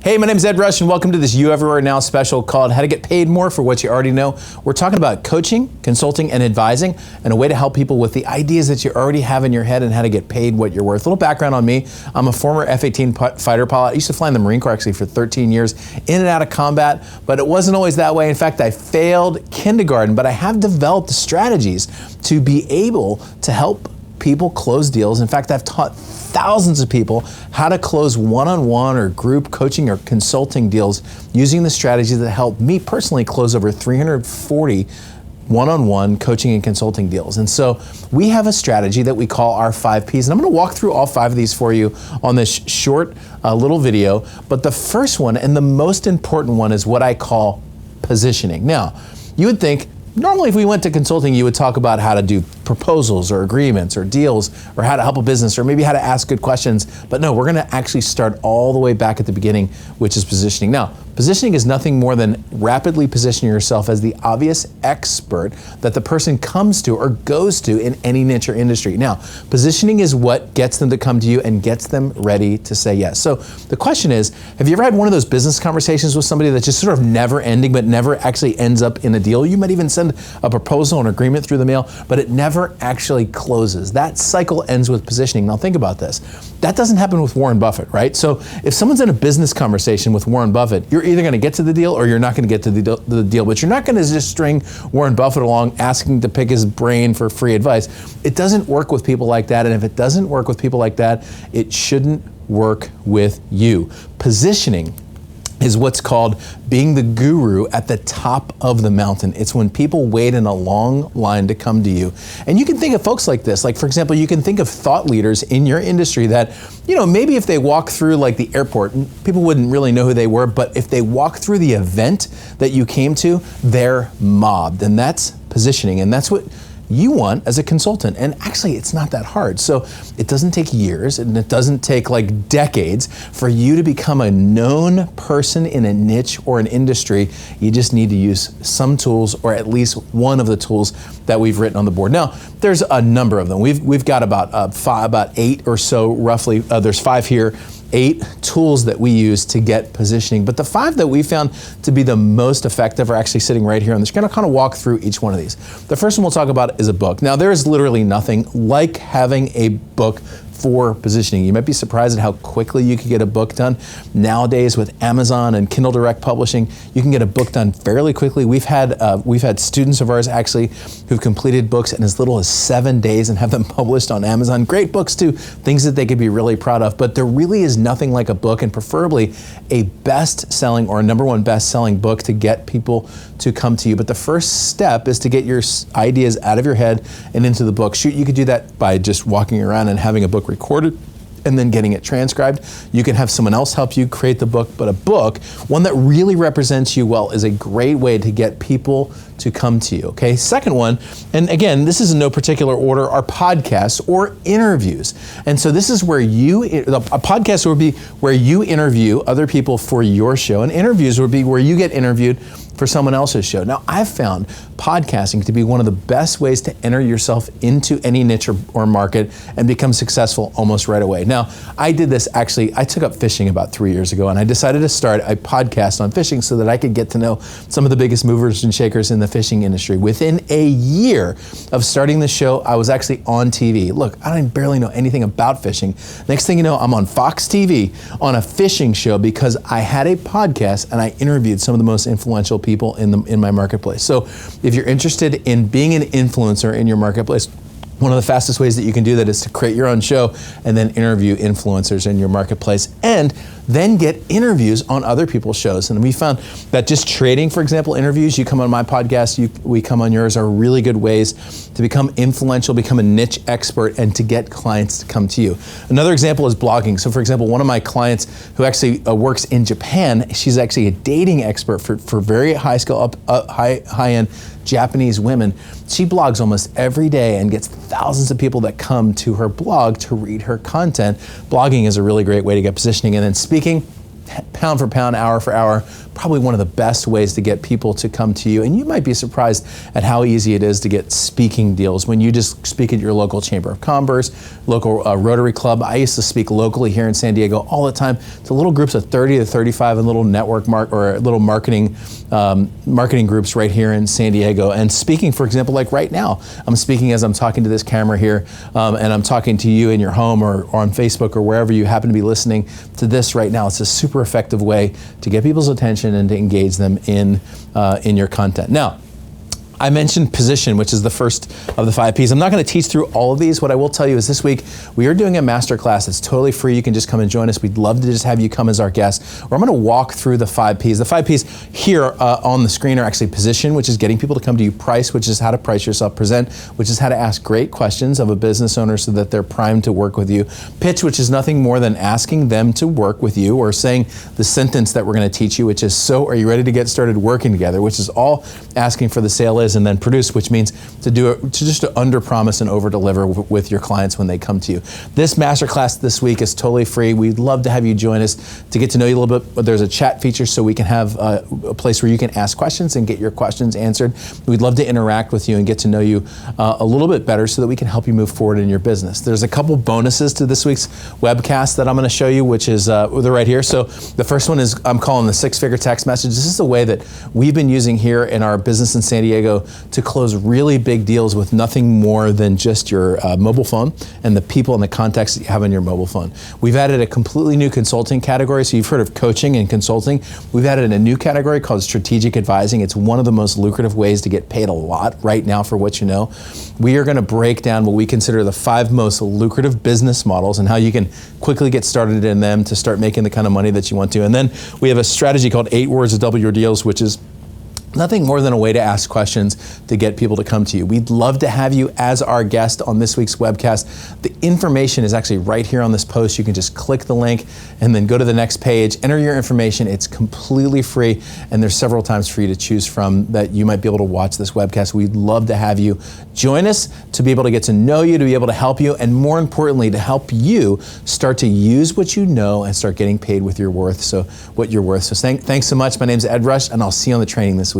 Hey, my name is Ed Rush, and welcome to this You Everywhere Now special called How to Get Paid More for What You Already Know. We're talking about coaching, consulting, and advising, and a way to help people with the ideas that you already have in your head and how to get paid what you're worth. A little background on me. I'm a former F-18 fighter pilot. I used to fly in the Marine Corps actually for 13 years, in and out of combat, but it wasn't always that way. In fact, I failed kindergarten, but I have developed strategies to be able to help people close deals. In fact, I've taught thousands of people how to close one-on-one or group coaching or consulting deals using the strategies that helped me personally close over 340 one-on-one coaching and consulting deals. And so we have a strategy that we call our 5 Ps. And I'm going to walk through all 5 of these for you on this short little video. But the first one and the most important one is what I call positioning. Now, you would think, normally if we went to consulting, you would talk about how to do proposals or agreements or deals or how to help a business or maybe how to ask good questions. But no, we're going to actually start all the way back at the beginning, which is positioning. Now, positioning is nothing more than rapidly positioning yourself as the obvious expert that the person comes to or goes to in any niche or industry. Now, positioning is what gets them to come to you and gets them ready to say yes. So the question is, have you ever had one of those business conversations with somebody that's just sort of never ending but never actually ends up in a deal? You might even send a proposal, an agreement through the mail, but it never actually closes. That cycle ends with positioning. Now think about this. That doesn't happen with Warren Buffett, right? So if someone's in a business conversation with Warren Buffett, you're either going to get to the deal or you're not going to get to the deal, but you're not going to just string Warren Buffett along asking to pick his brain for free advice. It doesn't work with people like that, and if it doesn't work with people like that, it shouldn't work with you. Positioning is what's called being the guru at the top of the mountain. It's when people wait in a long line to come to you. And you can think of folks like this. Like, for example, you can think of thought leaders in your industry that, you know, maybe if they walk through like the airport, people wouldn't really know who they were, but if they walk through the event that you came to, they're mobbed. And that's positioning. And that's what you want as a consultant. And actually, it's not that hard. So it doesn't take years and it doesn't take like decades for you to become a known person in a niche or an industry. You just need to use some tools, or at least one of the tools that we've written on the board. Now, there's a number of them. We've got about 8 or so roughly. There's 5 here. 8 tools that we use to get positioning. But the 5 that we found to be the most effective are actually sitting right here on the screen. I'll kind of walk through each one of these. The first one we'll talk about is a book. Now, there is literally nothing like having a book for positioning. You might be surprised at how quickly you can get a book done. Nowadays with Amazon and Kindle Direct Publishing, you can get a book done fairly quickly. We've had students of ours actually who've completed books in as little as 7 days and have them published on Amazon. Great books too, things that they could be really proud of. But there really is nothing like a book, and preferably a best-selling or a #1 best-selling book to get people to come to you. But the first step is to get your ideas out of your head and into the book. Shoot, you could do that by just walking around and having a book recorded and then getting it transcribed. You can have someone else help you create the book, but a book, one that really represents you well, is a great way to get people to come to you, okay? Second one, and again, this is in no particular order, are podcasts or interviews. And so this is where a podcast would be where you interview other people for your show, and interviews would be where you get interviewed for someone else's show. Now, I've found podcasting to be one of the best ways to enter yourself into any niche or market and become successful almost right away. Now, I did this actually, I took up fishing about 3 years ago, and I decided to start a podcast on fishing so that I could get to know some of the biggest movers and shakers in the fishing industry. Within a year of starting the show, I was actually on TV. Look, I don't barely know anything about fishing. Next thing you know, I'm on Fox TV on a fishing show because I had a podcast and I interviewed some of the most influential people in my marketplace. So if you're interested in being an influencer in your marketplace, one of the fastest ways that you can do that is to create your own show and then interview influencers in your marketplace and then get interviews on other people's shows. And we found that just trading, for example, interviews, you come on my podcast, we come on yours, are really good ways to become influential, become a niche expert, and to get clients to come to you. Another example is blogging. So for example, one of my clients who actually works in Japan, she's actually a dating expert for very high-end Japanese women. She blogs almost every day and gets thousands of people that come to her blog to read her content. Blogging is a really great way to get positioning. And then speaking, pound for pound, hour for hour, probably one of the best ways to get people to come to you. And you might be surprised at how easy it is to get speaking deals when you just speak at your local Chamber of Commerce, local Rotary Club. I used to speak locally here in San Diego all the time to little groups of 30 to 35 and little network little marketing groups right here in San Diego. And speaking, for example, like right now, I'm speaking as I'm talking to this camera here, and I'm talking to you in your home or on Facebook or wherever you happen to be listening to this right now. It's a super effective way to get people's attention and to engage them in your content. Now, I mentioned position, which is the first of the 5 Ps. I'm not going to teach through all of these. What I will tell you is this week, we are doing a masterclass. It's totally free. You can just come and join us. We'd love to just have you come as our guest. Where I'm going to walk through the 5 Ps. The 5 Ps here on the screen are actually position, which is getting people to come to you, price, which is how to price yourself, present, which is how to ask great questions of a business owner so that they're primed to work with you, pitch, which is nothing more than asking them to work with you or saying the sentence that we're going to teach you, which is, so are you ready to get started working together, which is all asking for the sale is, and then produce, which means to under promise and over deliver with your clients when they come to you. This masterclass this week is totally free. We'd love to have you join us to get to know you a little bit. There's a chat feature so we can have a place where you can ask questions and get your questions answered. We'd love to interact with you and get to know you a little bit better so that we can help you move forward in your business. There's a couple bonuses to this week's webcast that I'm going to show you, which is they're right here. So the first one is I'm calling the 6-figure text message. This is the way that we've been using here in our business in San Diego to close really big deals with nothing more than just your mobile phone and the people and the contacts that you have on your mobile phone. We've added a completely new consulting category. So you've heard of coaching and consulting. We've added a new category called strategic advising. It's one of the most lucrative ways to get paid a lot right now for what you know. We are going to break down what we consider the 5 most lucrative business models and how you can quickly get started in them to start making the kind of money that you want to. And then we have a strategy called 8 words to double your deals, which is nothing more than a way to ask questions to get people to come to you. We'd love to have you as our guest on this week's webcast. The information is actually right here on this post. You can just click the link and then go to the next page, enter your information. It's completely free, and there's several times for you to choose from that you might be able to watch this webcast. We'd love to have you join us to be able to get to know you, to be able to help you, and more importantly, to help you start to use what you know and start getting paid with your worth. So what you're worth. So thanks so much. My name's Ed Rush, and I'll see you on the training this week.